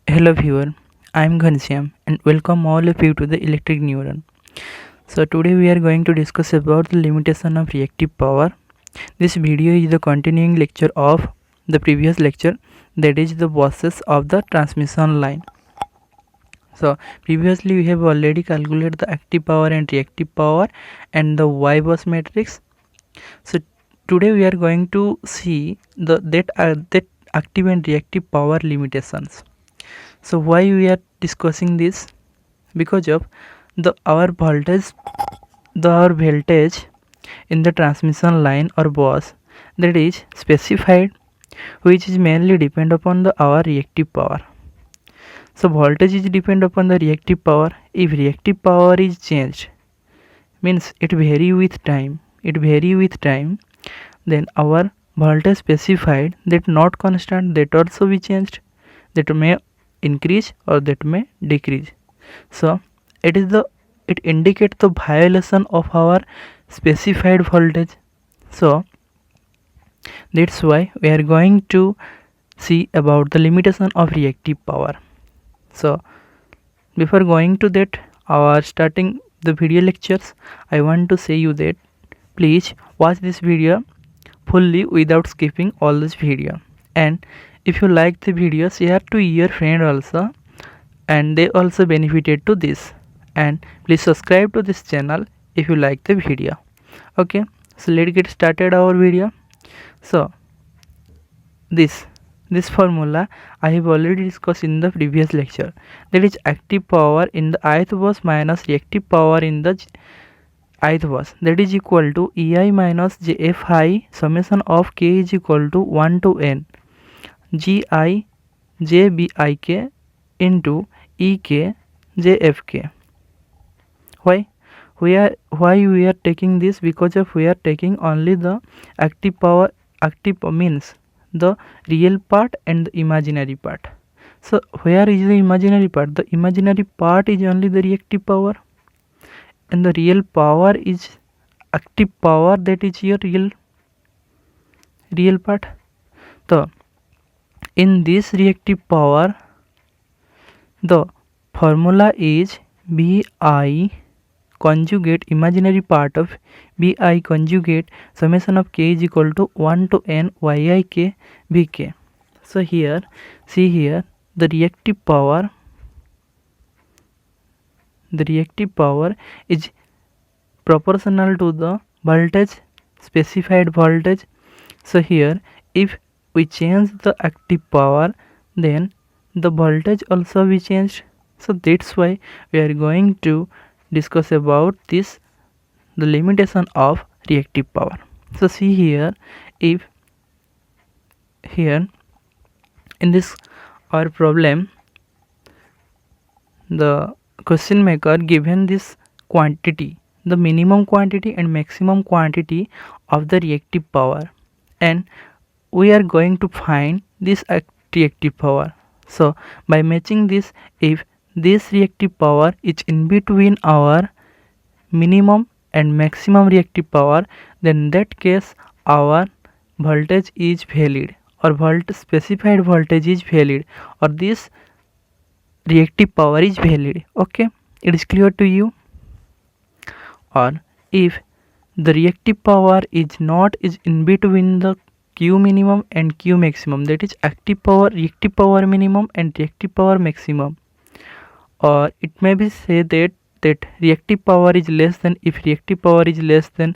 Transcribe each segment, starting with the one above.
Hello viewer, I am Ghanshyam and welcome all of you to the electric neuron. So today we are going to discuss about the limitation of reactive power. This video is the continuing lecture of the previous lecture, that is the bosses of the transmission line. So previously we have already calculated the active power and reactive power and the Y bus matrix. So today we are going to see that active and reactive power limitations. So why we are discussing this? Because of our voltage in the transmission line or bus, that is specified, which is mainly depend upon our reactive power. So voltage is depend upon the reactive power. If reactive power is changed, means it vary with time, then our voltage specified, that not constant, that also be changed, that may increase or that may decrease. So it indicates the violation of our specified voltage. So that's why we are going to see about the limitation of reactive power. So before going to that, our starting the video lectures, I want to say you that please watch this video fully without skipping all this video, and if you like the video, share to your friend also, and they also benefited to this. And please subscribe to this channel if you like the video. Okay, so let's get started our video. So this formula I have already discussed in the previous lecture, that is active power in the ith bus minus reactive power in the ith bus, that is equal to ei minus jf I summation of k is equal to 1 to n gi jbik into ek jfk. Why we are taking this? Because of we are taking only the active power. Active means the real part and the imaginary part. So where is the imaginary part? The imaginary part is only the reactive power, and the real power is active power, that is your real part. So in this reactive power, the formula is bi conjugate imaginary part of bi conjugate summation of k is equal to 1 to n yik vk. So here, see here, the reactive power is proportional to the voltage, specified voltage. So here, if we change the active power, then the voltage also be changed. So that's why we are going to discuss about this, the limitation of reactive power. So see here, if here in this our problem, the question maker given this quantity, the minimum quantity and maximum quantity of the reactive power, and we are going to find this reactive power. So by matching this, if this reactive power is in between our minimum and maximum reactive power, then in that case our voltage is valid, or specified voltage is valid, or this reactive power is valid. Okay, it is clear to you? Or if the reactive power is in between the q minimum and q maximum, that is active power, reactive power minimum and reactive power maximum, or it may be say that reactive power is less than, if reactive power is less than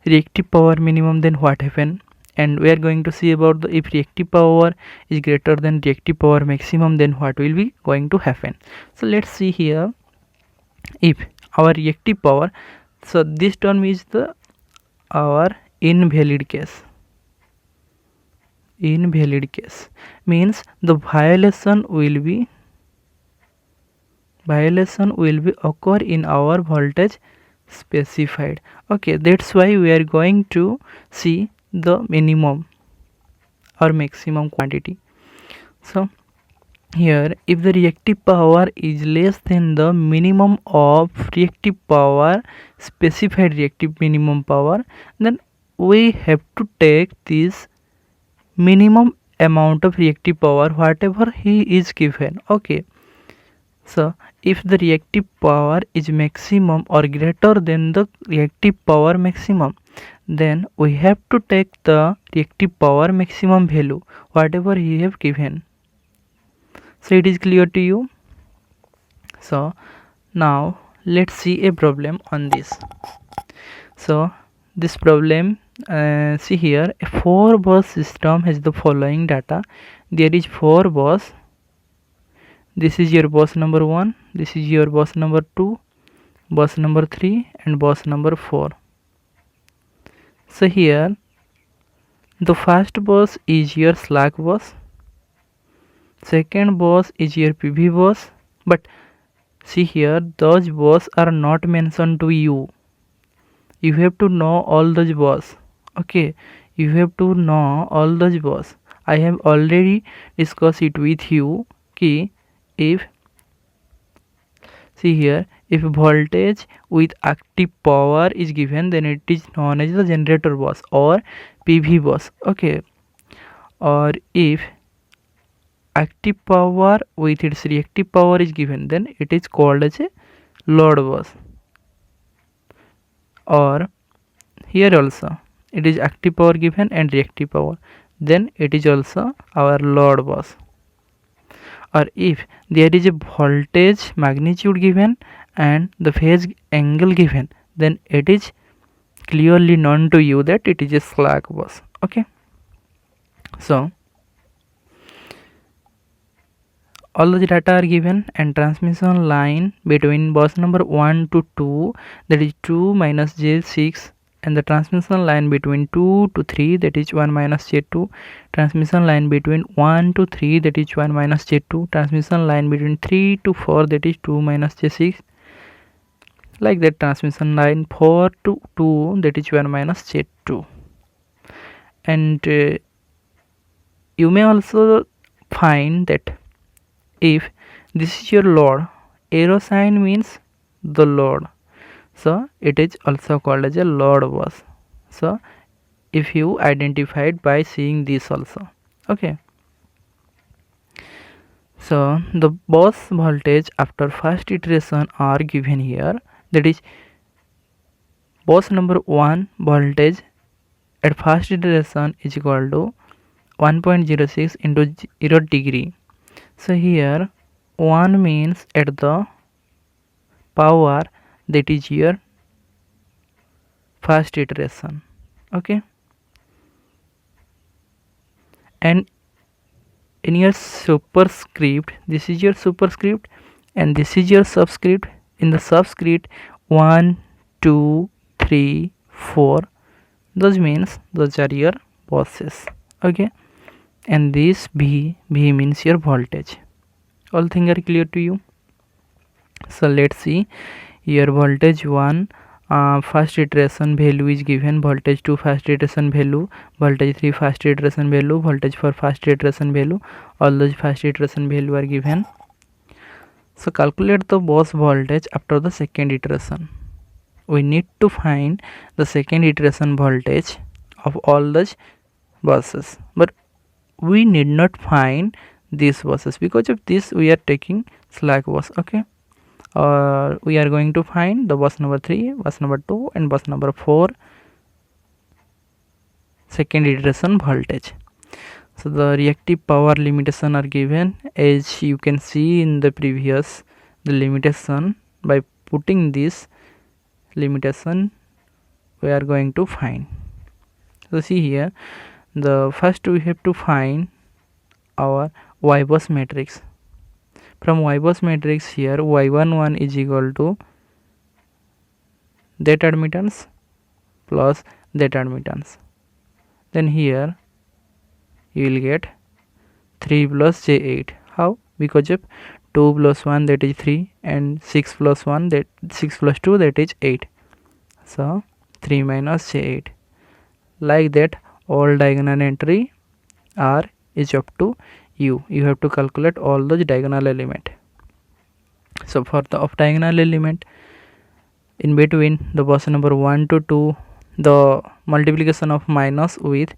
reactive power minimum, then what happen? And we are going to see about the, if reactive power is greater than reactive power maximum, then what will be going to happen. So let's see here, if our reactive power, so this term is the our invalid case. Invalid case means the violation will be occur in our voltage specified. Okay, that's why we are going to see the minimum or maximum quantity. So here, if the reactive power is less than the minimum of reactive power, specified reactive minimum power, then we have to take this minimum amount of reactive power whatever he is given. Okay, so if the reactive power is maximum or greater than the reactive power maximum, then we have to take the reactive power maximum value whatever he have given. So it is clear to you. So now let's see a problem on this. So this problem, see here, a 4 bus system has the following data. There is 4 bus. This is your bus number 1, this is your bus number 2, bus number 3 and bus number 4. So here the first bus is your slack bus, second bus is your PV bus, but see here those bus are not mentioned to you. You have to know all those bus. Okay, you have to know all those bus. I have already discussed it with you. Ki if, see here, if voltage with active power is given, then it is known as the generator bus or PV bus. Okay, or if active power with its reactive power is given, then it is called as a load bus. Or here also it is active power given and reactive power, then it is also our load bus. Or if there is a voltage magnitude given and the phase angle given, then it is clearly known to you that it is a slack bus. Okay, so all the data are given and transmission line between bus number 1 to 2, that is 2 minus J6, and the transmission line between 2 to 3, that is 1 minus J2, transmission line between 1 to 3, that is 1 minus J2, transmission line between 3 to 4, that is 2 minus J6, like that transmission line 4 to 2, that is 1 minus J2. And you may also find that if this is your load, arrow sign means the load, so it is also called as a load bus. So if you identified by seeing this also. Okay, so the bus voltage after first iteration are given here, that is bus number 1 voltage at first iteration is equal to 1.06 into 0 degree. So here 1 means at the power, that is your first iteration. Okay, and in your superscript, this is your superscript and this is your subscript. In the subscript 1, 2, 3, 4, those means those are your buses. Okay, and this V means your voltage. All things are clear to you. So let's see, your voltage 1 first iteration value is given, voltage 2 first iteration value, voltage 3 first iteration value, voltage 4 first iteration value, all those first iteration value are given. So calculate the bus voltage after the second iteration. We need to find the second iteration voltage of all those buses, but we need not find these buses, because of this we are taking slack bus. Okay, we are going to find the bus number 3, bus number 2 and bus number 4 second iteration voltage. So the reactive power limitation are given, as you can see in the previous, the limitation. By putting this limitation we are going to find. So see here, the first we have to find our Y bus matrix. From Y bus matrix, here Y11 is equal to that admittance plus that admittance. Then here you will get 3 plus J8. How? Because of 2 plus 1, that is 3, and 6 plus 1, that 6 plus 2, that is 8. So 3 minus J8. Like that all diagonal entry R is up to you. You have to calculate all those diagonal element. So for the off diagonal element in between the bus number 1 to 2, the multiplication of minus with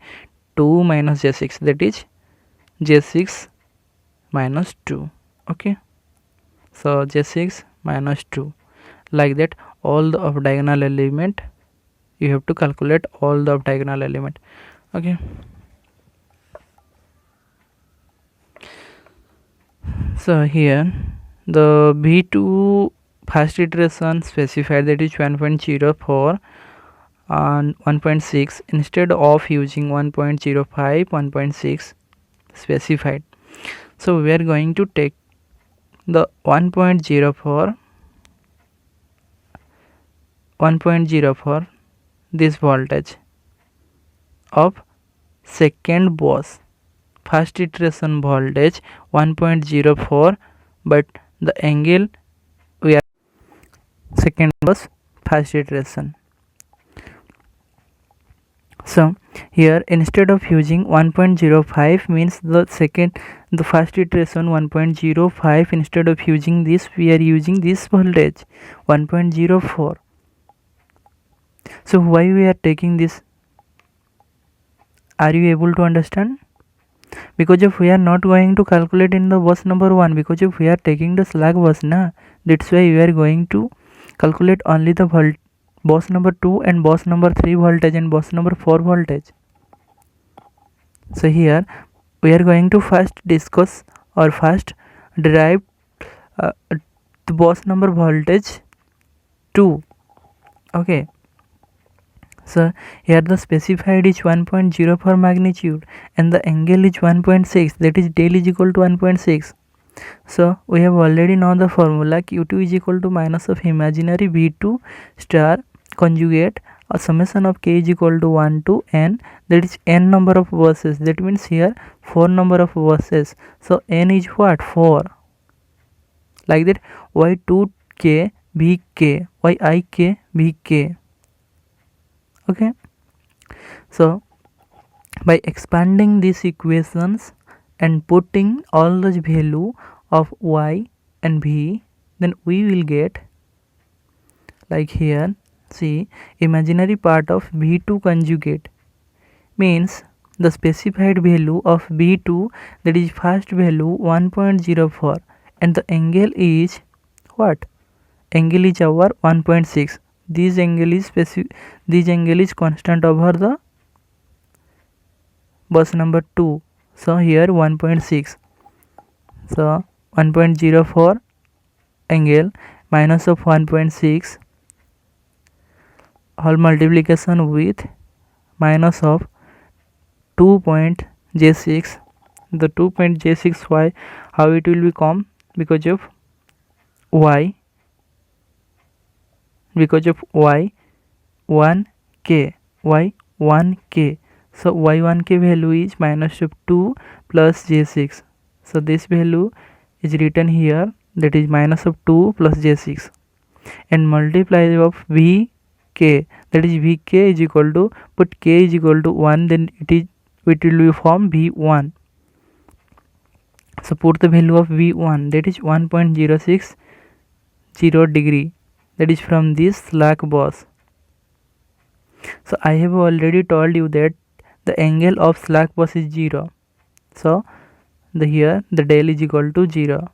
2 minus j6, that is j6 minus 2. Okay, so j6 minus 2, like that all the of diagonal element you have to calculate all the of diagonal element. Okay, so here the v2 first iteration specified, that is 1.04 and 1.6 instead of using 1.05, 1.6 specified. So we are going to take the 1.04 this voltage of second bus, first iteration voltage 1.04, but the angle we are second bus first iteration. So here instead of using 1.05 means the first iteration 1.05, instead of using this we are using this voltage 1.04. So why we are taking this? Are you able to understand? Because if we are not going to calculate in the bus number 1, because if we are taking the slack bus na, that's why we are going to calculate only the bus number 2 and bus number 3 voltage and bus number 4 voltage. So here we are going to first discuss or first derive the bus number voltage 2. Okay, so here the specified is 1.04 magnitude and the angle is 1.6, that is del is equal to 1.6. So we have already known the formula, q2 is equal to minus of imaginary v2 star conjugate a summation of k is equal to 1 to n, that is n number of buses, that means here 4 number of buses. So n is what? 4, like that y2k vk, yik vk. Okay, so by expanding these equations and putting all the value of y and v, then we will get, like here, see, imaginary part of v2 conjugate means the specified value of v2, that is first value 1.04, and the angle is what? Angle is our 1.6. This angle is constant over the bus number 2. So here 1.6. So 1.04 angle minus of 1.6 whole multiplication with minus of 2.j6. The 2.j6 y, how it will become? Because of y 1k, y 1k. So y1k value is minus of 2 plus j6. So this value is written here, that is minus of 2 plus j6, and multiply of vk, that is vk is equal to, put k is equal to 1, then it will be form v1. So put the value of v1, that is 1.060 degree, that is from this slack bus. So I have already told you that the angle of slack bus is 0. So here the del is equal to 0,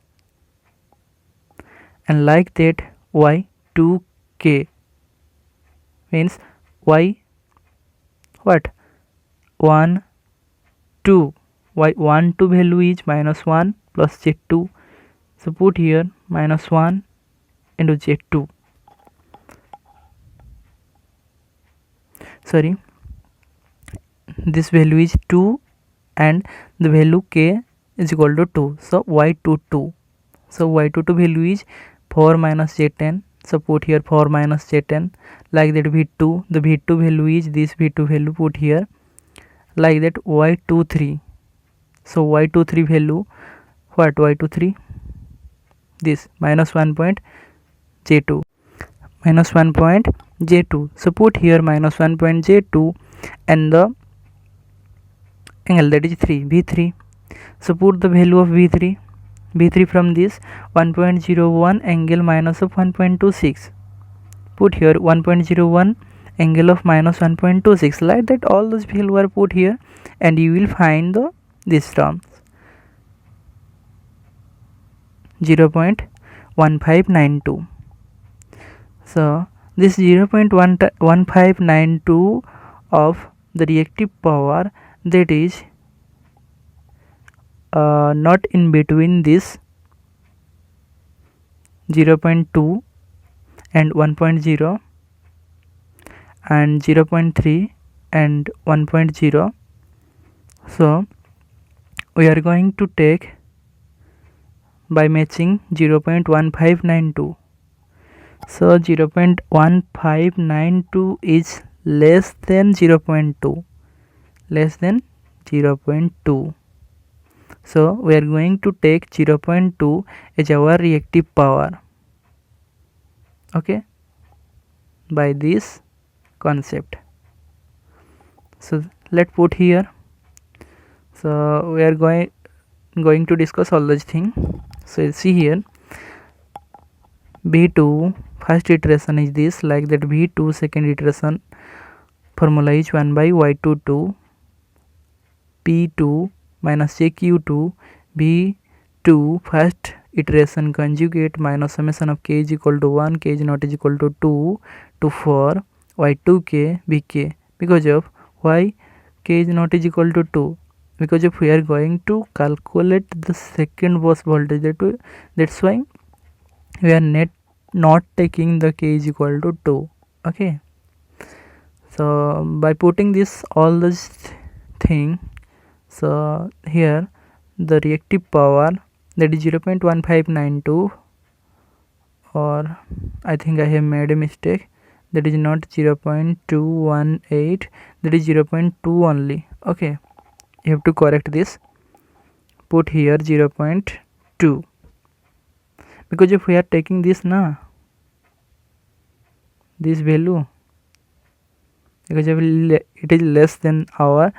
and like that y2k means y what? 1 2, y1 2 value is minus 1 plus z2. So put here minus 1 into z2. Sorry, this value is 2 and the value k is equal to 2. So y22. So y22 value is 4 minus j10. So put here 4 minus j10. Like that v2, the v2 value is this v2 value, put here. Like that y23. So y23 value, what? y23, this minus 1.j2, minus 1.j2. So put here minus 1.j2 and the angle, that is 3, v3. So put the value of v3 from this 1.01 angle minus of 1.26. Put here 1.01 angle of minus 1.26, like that all those values are put here, and you will find this term 0.1592. So this 0.1592 of the reactive power, that is not in between this 0.2 and 1.0 and 0.3 and 1.0. So we are going to take by matching 0.1592. So 0.1592 is less than 0.2, less than 0.2. So we are going to take 0.2 as our reactive power, okay, by this concept. So let's put here. So we are going to discuss all those things. So see here, B2 first iteration is this, like that. B2 second iteration formula is 1 by y22 P2 minus JQ2 B2 first iteration conjugate minus summation of k is equal to 1, k is not is equal to 2 to 4 y2k bk. Because of why k is not is equal to 2? Because if we are going to calculate the second bus voltage, that's why we are not taking the k is equal to 2. Okay, so by putting this all this thing, so here the reactive power, that is 0.1592, or I think I have made a mistake, that is not 0.218, that is 0.2 only. Okay, you have to correct this, put here 0.2, because if we are taking this this value, because it is less than our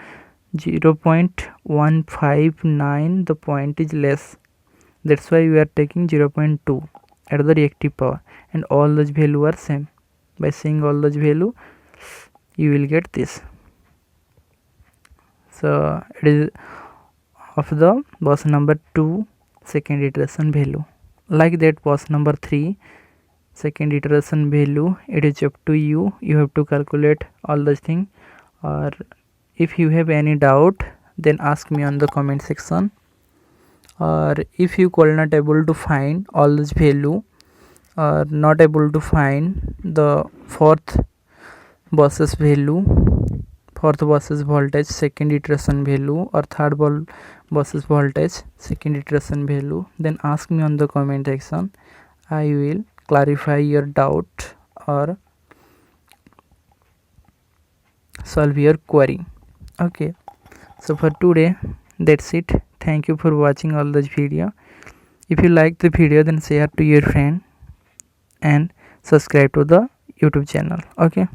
0.159, the point is less, that's why we are taking 0.2 at the reactive power, and all those value are same. By seeing all those value, you will get this. So it is of the bus number 2 second iteration value. Like that, bus number 3 second iteration value, it is up to you. You have to calculate all those things, or if you have any doubt, then ask me on the comment section. Or if you are not able to find all this value, or not able to find the fourth bus's value, fourth bus's voltage second iteration value, or third bus's voltage second iteration value, then ask me on the comment section. I will clarify your doubt or solve your query. Okay, so for today that's it. Thank you for watching all this video. If you like the video, then share to your friend and subscribe to the YouTube channel. Okay.